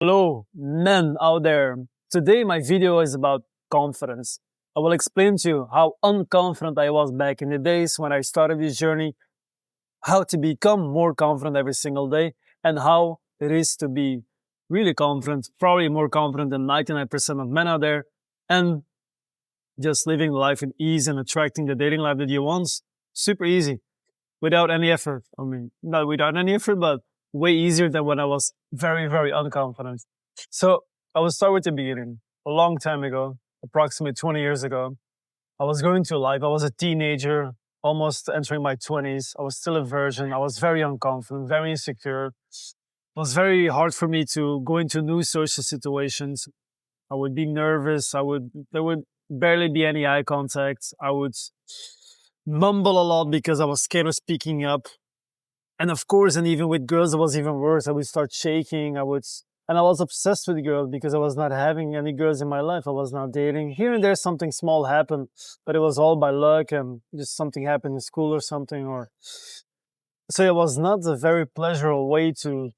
Hello, men out there. Today, my video is about confidence. I will explain to you how unconfident I was back in the days when I started this journey, how to become more confident every single day, and how it is to be really confident, probably more confident than 99% of men out there, and just living life in ease and attracting the dating life that you want. Super easy, without any effort. I mean, not without any effort, but way easier than when I was very, very unconfident. So I will start with the beginning. A long time ago, approximately 20 years ago, I was going through life. I was a teenager, almost entering my 20s. I was still a virgin. I was very unconfident, very insecure. It was very hard for me to go into new social situations. I would be nervous. There would barely be any eye contact. I would mumble a lot because I was scared of speaking up. And of course, and even with girls, it was even worse. I would start shaking. And I was obsessed with girls because I was not having any girls in my life. I was not dating. Here and there, something small happened, but it was all by luck and just something happened in school or something. Or so it was not a very pleasurable way to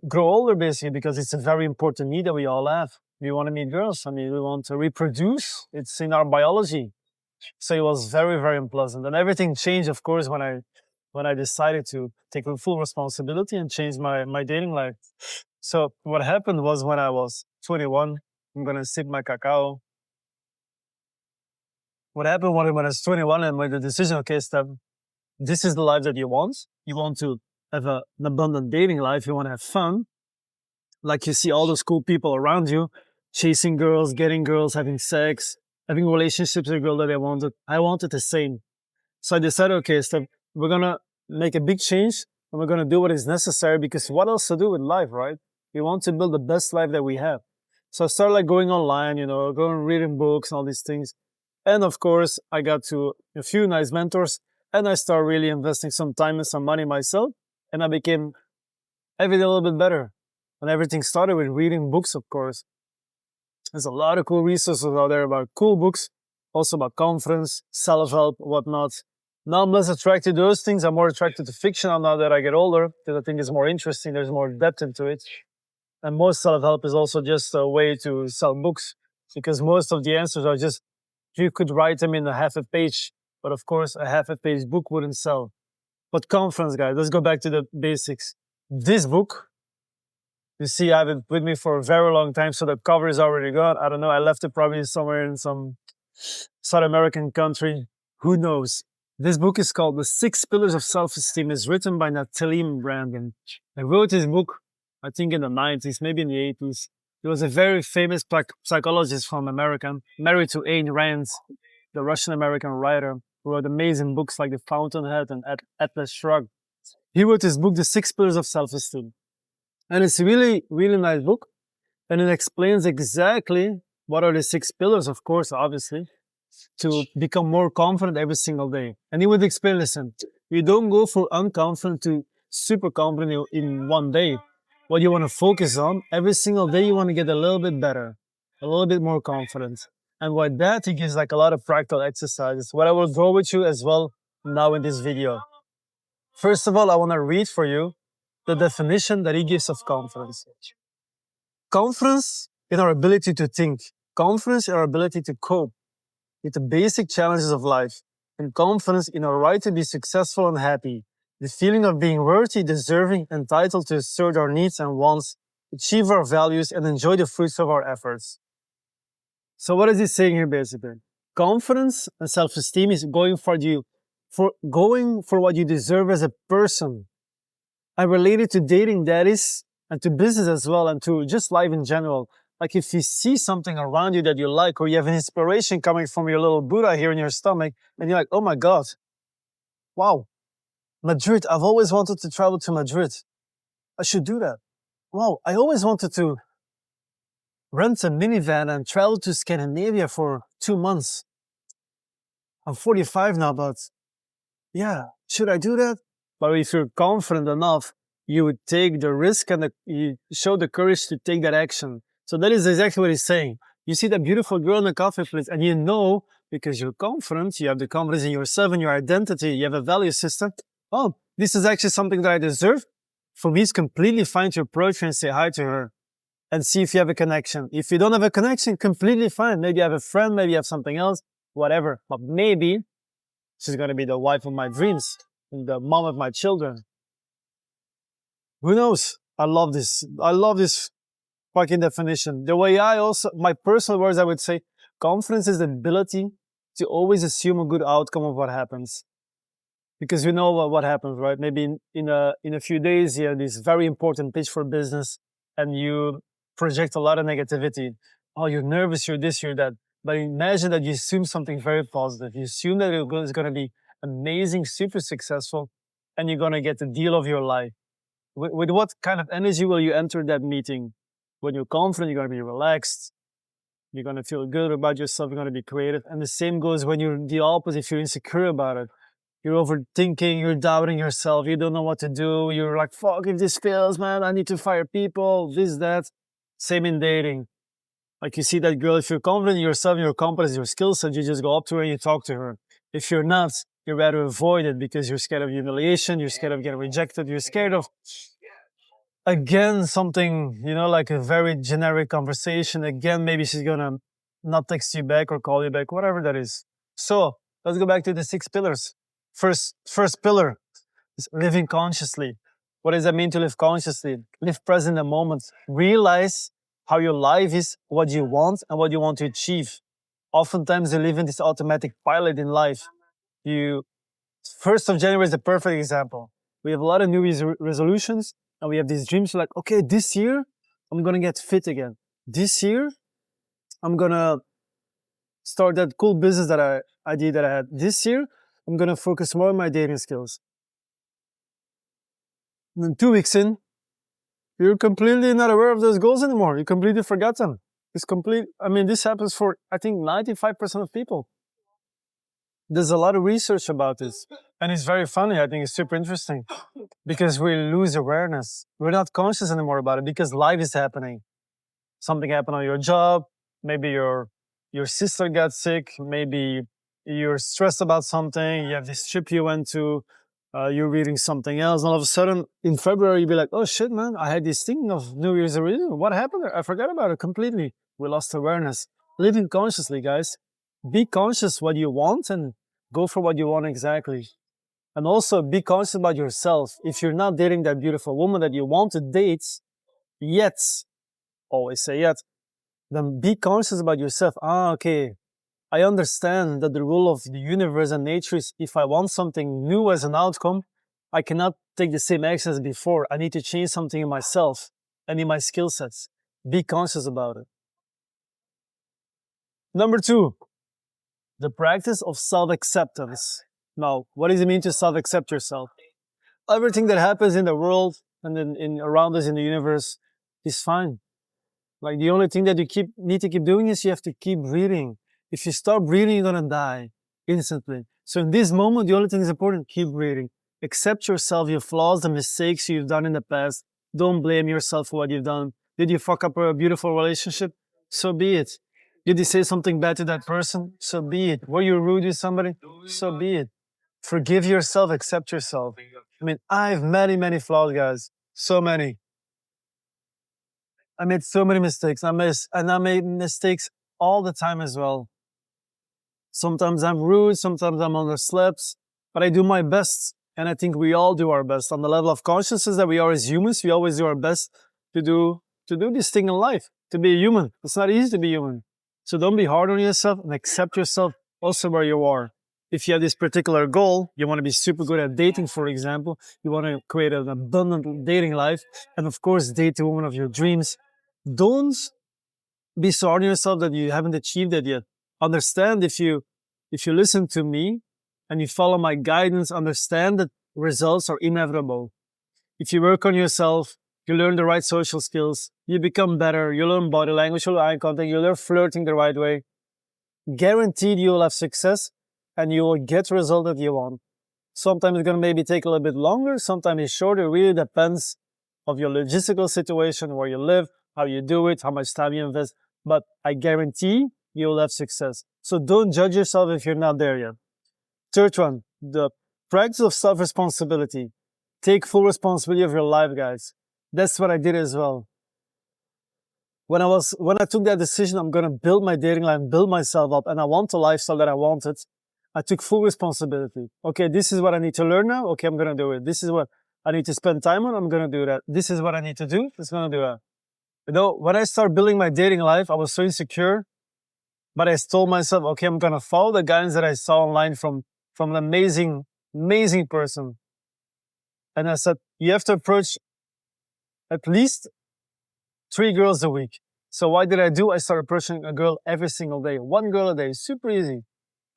grow older, basically, because it's a very important need that we all have. We want to meet girls. I mean, we want to reproduce. It's in our biology. So it was very, very unpleasant. And everything changed, of course, when I decided to take full responsibility and change my dating life. So what happened was when I was 21, I'm gonna sip my cacao. What happened when I was 21 and made the decision, okay, Steph, this is the life that you want. You want to have an abundant dating life. You want to have fun. Like you see all those cool people around you, chasing girls, getting girls, having sex, having relationships with a girl that I wanted. I wanted the same. So I decided, okay, Steph, we're gonna make a big change and we're gonna do what is necessary because what else to do with life, right? We want to build the best life that we have. So I started like going online, going reading books and all these things. And of course, I got to a few nice mentors and I started really investing some time and some money myself. And I became every day a little bit better. And everything started with reading books, of course. There's a lot of cool resources out there about cool books, also about confidence, self-help, whatnot. Now I'm less attracted to those things. I'm more attracted to fiction now that I get older because I think it's more interesting. There's more depth into it. And most self-help is also just a way to sell books because most of the answers are just, you could write them in a half a page, but of course a half a page book wouldn't sell. But confidence, guys, let's go back to the basics. This book, you see, I have it with me for a very long time, so the cover is already gone. I don't know, I left it probably somewhere in some South American country. Who knows? This book is called The Six Pillars of Self-Esteem. It's written by Natalie Brandon. I wrote this book, I think in the 90s, maybe in the 80s. He was a very famous psychologist from America, married to Ayn Rand, the Russian-American writer, who wrote amazing books like The Fountainhead and Atlas Shrugged. He wrote this book, The Six Pillars of Self-Esteem. And it's a really, really nice book. And it explains exactly what are the six pillars, of course, obviously, to become more confident every single day. And he would explain, listen, you don't go from unconfident to super confident in one day. What you want to focus on, every single day you want to get a little bit better, a little bit more confident. And with that, he gives like a lot of practical exercises, what I will go with you as well now in this video. First of all, I want to read for you the definition that he gives of confidence. Confidence in our ability to think, confidence in our ability to cope with the basic challenges of life, and confidence in our right to be successful and happy. The feeling of being worthy, deserving, entitled to assert our needs and wants, achieve our values, and enjoy the fruits of our efforts. So what is he saying here basically? Confidence and self-esteem is going for what you deserve as a person. I relate it to dating, that is, and to business as well, and to just life in general. Like if you see something around you that you like, or you have an inspiration coming from your little Buddha here in your stomach, and you're like, oh my God, wow, Madrid, I've always wanted to travel to Madrid. I should do that. Wow, I always wanted to rent a minivan and travel to Scandinavia for 2 months. I'm 45 now, but yeah, should I do that? But if you're confident enough, you would take the risk and you show the courage to take that action. So that is exactly what he's saying. You see that beautiful girl in the coffee place and you know, because you're confident, you have the confidence in yourself and your identity, you have a value system. Oh, this is actually something that I deserve. For me, it's completely fine to approach her and say hi to her. and see if you have a connection. If you don't have a connection, completely fine. Maybe you have a friend, maybe you have something else, whatever. But maybe she's gonna be the wife of my dreams and the mom of my children. Who knows? I love this. I love this fucking definition. The way I also, my personal words, I would say, confidence is the ability to always assume a good outcome of what happens. Because you know what happens, right? Maybe in a few days, you have this very important pitch for business, and you project a lot of negativity. Oh, you're nervous, you're this, you're that. But imagine that you assume something very positive. You assume that it's going to be amazing, super successful, and you're going to get the deal of your life. With what kind of energy will you enter that meeting? When you're confident, you're going to be relaxed. You're going to feel good about yourself. You're going to be creative. And the same goes when you're the opposite. If you're insecure about it, you're overthinking, you're doubting yourself, you don't know what to do. You're like, fuck, if this fails, man, I need to fire people, this, that. Same in dating. Like you see that girl, if you're confident in yourself, your competence, your skill set, you just go up to her and you talk to her. If you're not, you rather avoid it because you're scared of humiliation, you're scared of getting rejected, you're scared of, again, something, like a very generic conversation. Again, maybe she's gonna not text you back or call you back, whatever that is. So let's go back to the 6 pillars. First pillar is living consciously. What does that mean to live consciously? Live present in the moment. Realize how your life is, what you want, and what you want to achieve. Oftentimes, you live in this automatic pilot in life. 1st of January is the perfect example. We have a lot of New Year's resolutions, and we have these dreams like, okay, this year, I'm going to get fit again. This year, I'm going to start that cool business that I did that I had. This year, I'm going to focus more on my dating skills. And then 2 weeks in, you're completely not aware of those goals anymore. You completely forgot them. This happens for, I think, 95% of people. There's a lot of research about this. And it's very funny. I think it's super interesting because we lose awareness. We're not conscious anymore about it because life is happening. Something happened on your job. Maybe your sister got sick. Maybe you're stressed about something. You have this trip you went to. You're reading something else. And all of a sudden, in February, you'll be like, oh shit, man, I had this thing of New Year's resolution. What happened there? I forgot about it completely. We lost awareness. Living consciously, guys. Be conscious what you want and go for what you want exactly. And also be conscious about yourself. If you're not dating that beautiful woman that you want to date yet, always say yet, then be conscious about yourself. Okay, I understand that the rule of the universe and nature is if I want something new as an outcome, I cannot take the same action as before. I need to change something in myself and in my skill sets. Be conscious about it. Number 2, the practice of self-acceptance. Now, what does it mean to self-accept yourself? Everything that happens in the world and around us in the universe is fine. Like the only thing that you need to keep doing is you have to keep breathing. If you stop breathing, you're gonna die instantly. So in this moment, the only thing is important, keep breathing. Accept yourself, your flaws, the mistakes you've done in the past. Don't blame yourself for what you've done. Did you fuck up a beautiful relationship? So be it. Did you say something bad to that person? So be it. Were you rude to somebody? So be it. Forgive yourself, accept yourself. I have many, many flaws, guys. So many. I made so many mistakes. I made mistakes all the time as well. Sometimes I'm rude, sometimes I'm underslept, but I do my best. And I think we all do our best. On the level of consciousness that we are as humans, we always do our best to do this thing in life, to be a human. It's not easy to be human. So don't be hard on yourself and accept yourself also where you are. If you have this particular goal, you want to be super good at dating, for example, you want to create an abundant dating life, and of course, date the woman of your dreams. Don't be so hard on yourself that you haven't achieved it yet. Understand if you listen to me and you follow my guidance, understand that results are inevitable. If you work on yourself, you learn the right social skills, you become better, you learn body language, you learn eye contact, you learn flirting the right way. Guaranteed you will have success and you will get the result that you want. Sometimes it's going to maybe take a little bit longer, sometimes it's shorter. It really depends of your logistical situation, where you live, how you do it, how much time you invest. But I guarantee you will have success. So don't judge yourself if you're not there yet. Third one, the practice of self-responsibility. Take full responsibility of your life, guys. That's what I did as well. When I took that decision, I'm gonna build my dating life, build myself up, and I want the lifestyle that I wanted. I took full responsibility. Okay, this is what I need to learn now. Okay, I'm gonna do it. This is what I need to spend time on. I'm gonna do that. This is what I need to do. I'm gonna do that. You know, when I started building my dating life, I was so insecure, but I told myself, okay, I'm gonna follow the guidance that I saw online from an amazing person. And I said, you have to approach at least 3 girls a week. So what did I do? I started approaching a girl every single day, 1 girl a day, super easy.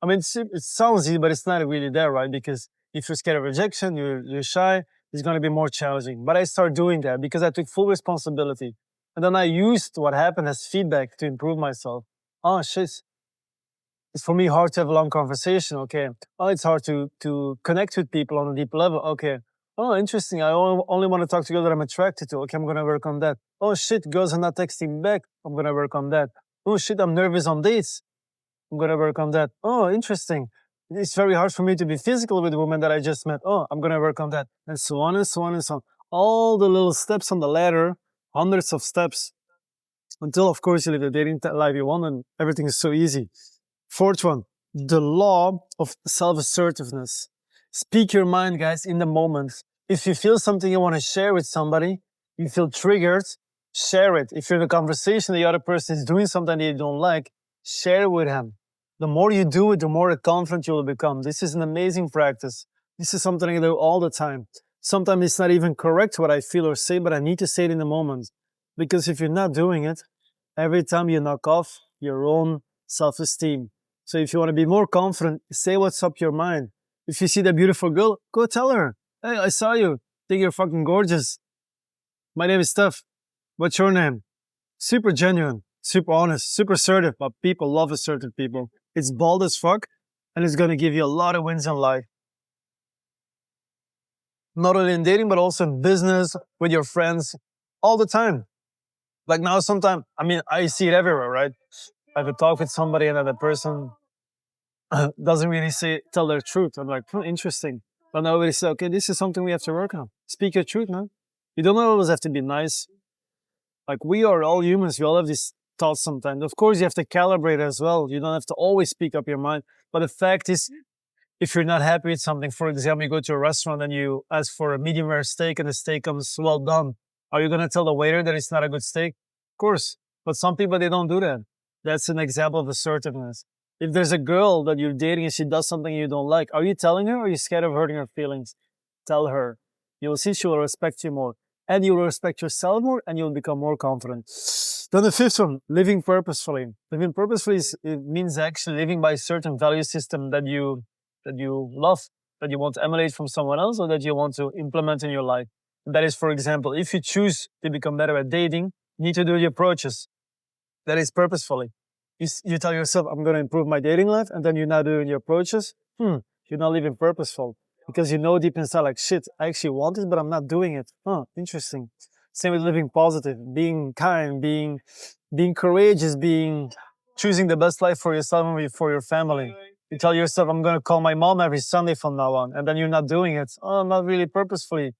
I mean, it sounds easy, but it's not really there, right? Because if you're scared of rejection, you're shy, it's going to be more challenging. But I started doing that because I took full responsibility. And then I used what happened as feedback to improve myself. Oh, shit. It's for me hard to have a long conversation. Okay. Oh, it's hard to connect with people on a deep level. Okay. Oh, interesting. I only want to talk to girls that I'm attracted to. Okay, I'm going to work on that. Oh, shit. Girls are not texting back. I'm going to work on that. Oh, shit. I'm nervous on dates. I'm gonna work on that. Oh, interesting. It's very hard for me to be physical with a woman that I just met. Oh, I'm gonna work on that. And so on and so on and so on. All the little steps on the ladder, hundreds of steps, until of course you live the dating life you want and everything is so easy. Fourth one, the law of self-assertiveness. Speak your mind, guys, in the moment. If you feel something you want to share with somebody, you feel triggered, share it. If you're in a conversation, the other person is doing something that you don't like, share it with him. The more you do it, the more confident you will become. This is an amazing practice. This is something I do all the time. Sometimes it's not even correct what I feel or say, but I need to say it in the moment. Because if you're not doing it, every time you knock off your own self-esteem. So if you want to be more confident, say what's up your mind. If you see that beautiful girl, go tell her, hey, I saw you. Think you're fucking gorgeous. My name is Steph. What's your name? Super genuine, super honest, super assertive, but people love assertive people. It's bold as fuck, and it's going to give you a lot of wins in life. Not only in dating, but also in business, with your friends, all the time. Like now, sometimes, I mean, I see it everywhere, right? I have a talk with somebody and then the person doesn't really tell their truth. I'm like, interesting. But nobody say, okay, this is something we have to work on. Speak your truth, man. You don't always have to be nice. Like we are all humans. We all have these thoughts sometimes. Of course, you have to calibrate as well. You don't have to always speak up your mind. But the fact is, if you're not happy with something, for example, you go to a restaurant and you ask for a medium rare steak and the steak comes well done. Are you going to tell the waiter that it's not a good steak? Of course. But some people, they don't do that. That's an example of assertiveness. If there's a girl that you're dating and she does something you don't like, are you telling her or are you scared of hurting her feelings? Tell her. You'll see she will respect you more. And you will respect yourself more and you'll become more confident. Then the fifth one, living purposefully. Living purposefully it means actually living by a certain value system that you love, that you want to emulate from someone else or that you want to implement in your life. That is, for example, if you choose to become better at dating, you need to do the approaches. That is purposefully. You tell yourself, I'm going to improve my dating life, and then you're not doing your approaches. You're not living purposeful. Because you know deep inside, like, shit, I actually want it, but I'm not doing it. Interesting. Same with living positive, being kind, being courageous, choosing the best life for yourself and for your family. You tell yourself, I'm going to call my mom every Sunday from now on, and then you're not doing it. Oh, not really purposefully.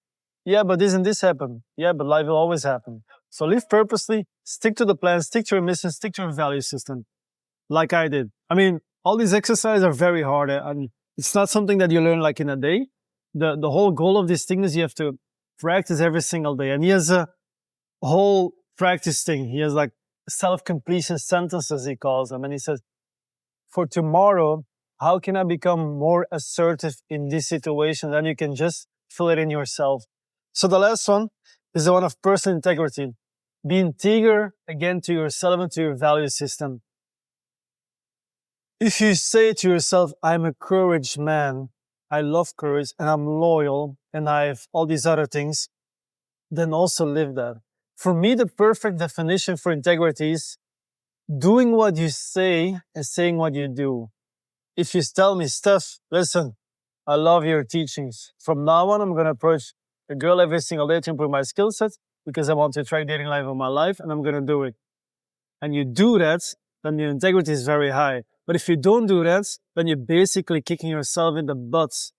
Yeah, but isn't this happen? Yeah, but life will always happen. So live purposely, stick to the plan, stick to your mission, stick to your value system, like I did. I mean, all these exercises are very hard, and it's not something that you learn like in a day. The whole goal of this thing is you have to practice every single day. And he has a whole practice thing. He has like self-completion sentences, he calls them. And he says, for tomorrow, how can I become more assertive in this situation? Then you can just fill it in yourself. So the last one is the one of personal integrity. Be integer again to yourself and to your value system. If you say to yourself, I'm a courage man, I love courage and I'm loyal and I have all these other things, then also live that. For me, the perfect definition for integrity is doing what you say and saying what you do. If you tell me, Steph, listen, I love your teachings. From now on, I'm going to approach a girl every single day to improve my skill set because I want to try dating life of my life and I'm going to do it. And you do that, then your integrity is very high. But if you don't do that, then you're basically kicking yourself in the butt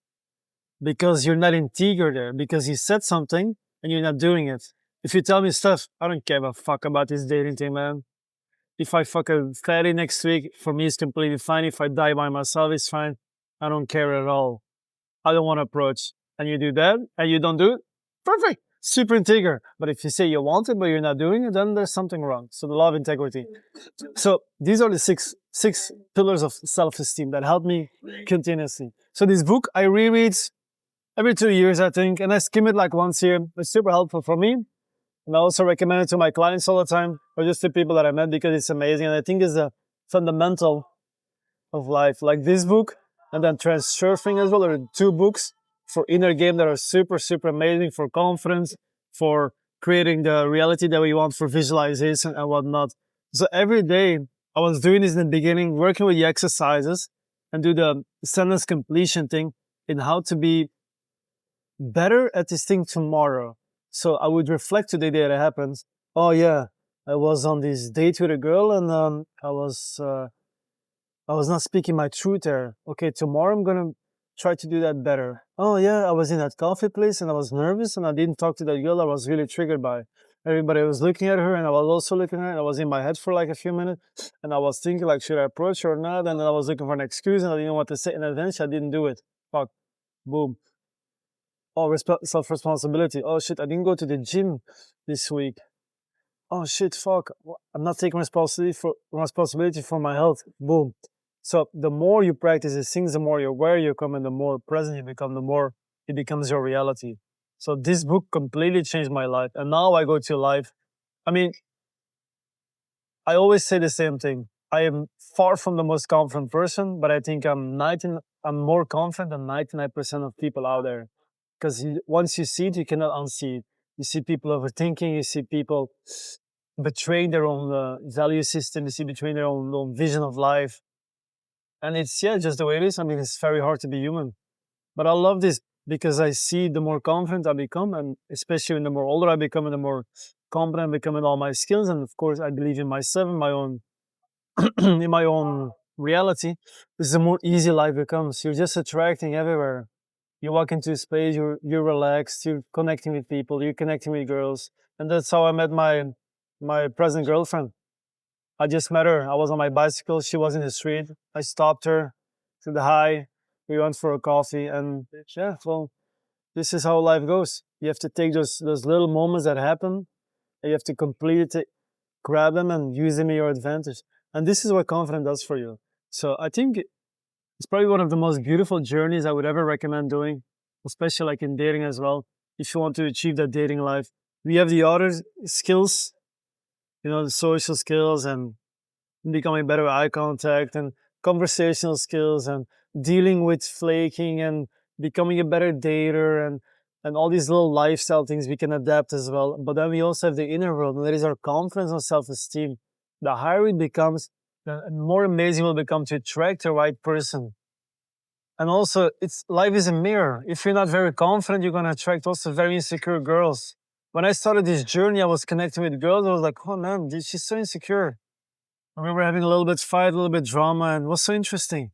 because you're not integer there, because you said something and you're not doing it. If you tell me stuff, I don't give a fuck about this dating thing, man. If I fuck a fatty next week, for me, it's completely fine. If I die by myself, it's fine. I don't care at all. I don't want to approach. And you do that, and you don't do it, perfect. Super integer. But if you say you want it, but you're not doing it, then there's something wrong. So the law of integrity. So these are the six pillars of self-esteem that help me continuously. So this book I reread every 2 years, I think, and I skim it like once a year. It's super helpful for me. And I also recommend it to my clients all the time, or just to people that I met, because it's amazing. And I think it's a fundamental of life. Like this book, and then Transurfing as well, are two books for inner game that are super, super amazing for confidence, for creating the reality that we want, for visualization and whatnot. So every day I was doing this in the beginning, working with the exercises and do the sentence completion thing in how to be better at this thing tomorrow. So I would reflect to the day that it happens. Oh yeah, I was on this date with a girl, and I was not speaking my truth there. Okay, tomorrow I'm gonna try to do that better. Oh yeah, I was in that coffee place and I was nervous and I didn't talk to that girl I was really triggered by. Everybody was looking at her and I was also looking at her, and I was in my head for like a few minutes and I was thinking like, should I approach her or not? And then I was looking for an excuse and I didn't know what to say, and eventually I didn't do it. Fuck. Boom. Oh, self-responsibility. Oh shit, I didn't go to the gym this week. Oh shit, fuck. I'm not taking responsibility for my health. Boom. So the more you practice these things, the more you're aware you become, and the more present you become, the more it becomes your reality. So this book completely changed my life. And now I go to life. I mean, I always say the same thing. I am far from the most confident person, but I think I'm more confident than 99% of people out there. Because once you see it, you cannot unsee it. You see people overthinking, you see people betraying their own value system, you see betraying their own vision of life. And it's, yeah, just the way it is. I mean, it's very hard to be human. But I love this because I see the more confident I become, and especially when the more older I become and the more confident I become in all my skills. And of course, I believe in myself, in my own, in my own reality. This is the more easy life becomes. You're just attracting everywhere. You walk into a space, you're relaxed, you're connecting with people, you're connecting with girls. And that's how I met my present girlfriend. I just met her. I was on my bicycle, she was in the street. I stopped her, said hi, we went for a coffee, and yeah, well, this is how life goes. You have to take those little moments that happen, and you have to completely grab them and use them in your advantage. And this is what confidence does for you. So I think it's probably one of the most beautiful journeys I would ever recommend doing, especially like in dating as well. If you want to achieve that dating life, we have the other skills, the social skills and becoming better with eye contact and conversational skills and dealing with flaking and becoming a better dater and all these little lifestyle things we can adapt as well. But then we also have the inner world, and that is our confidence and self-esteem. The higher it becomes, the more amazing it will become to attract the right person. And also, life is a mirror. If you're not very confident, you're gonna attract also very insecure girls. When I started this journey, I was connecting with girls. I was like, oh man, she's so insecure. And we were having a little bit fight, a little bit drama, and it was so interesting.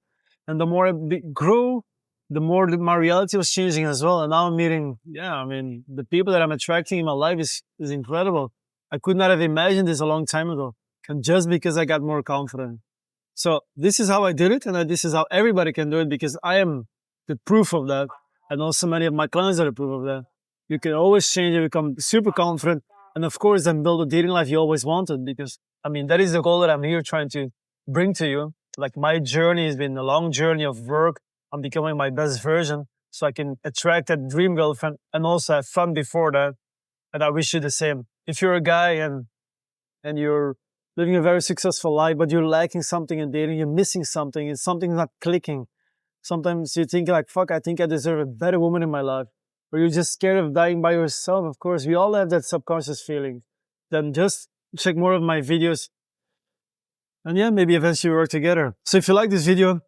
And the more I grew, the more my reality was changing as well. And now I'm meeting, the people that I'm attracting in my life is incredible. I could not have imagined this a long time ago. And just because I got more confident. So this is how I did it, and this is how everybody can do it, because I am the proof of that. And also many of my clients are the proof of that. You can always change and become super confident. And of course, then build a dating life you always wanted, because that is the goal that I'm here trying to bring to you. Like, my journey has been a long journey of work on becoming my best version, so I can attract that dream girlfriend and also have fun before that. And I wish you the same. If you're a guy and you're living a very successful life, but you're lacking something in dating, you're missing something, and something's not clicking. Sometimes you think like, fuck, I think I deserve a better woman in my life. Or you're just scared of dying by yourself. Of course, we all have that subconscious feeling. Then just check more of my videos. And yeah, maybe eventually we work together. So if you like this video,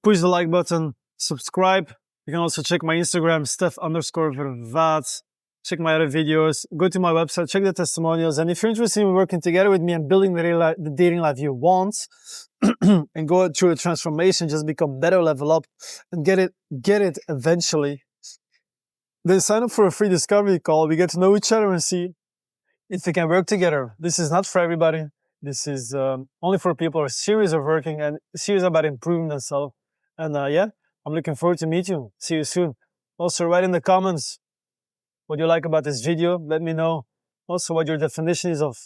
push the like button, subscribe. You can also check my Instagram, Steph_Vervaat. Check my other videos, go to my website, check the testimonials. And if you're interested in working together with me and building the dating life you want, and go through a transformation, just become better, level up, and get it eventually, then sign up for a free discovery call. We get to know each other and see if we can work together. This is not for everybody. This is only for people who are serious of working and serious about improving themselves. And yeah, I'm looking forward to meet you. See you soon. Also, write in the comments what you like about this video. Let me know also what your definition is of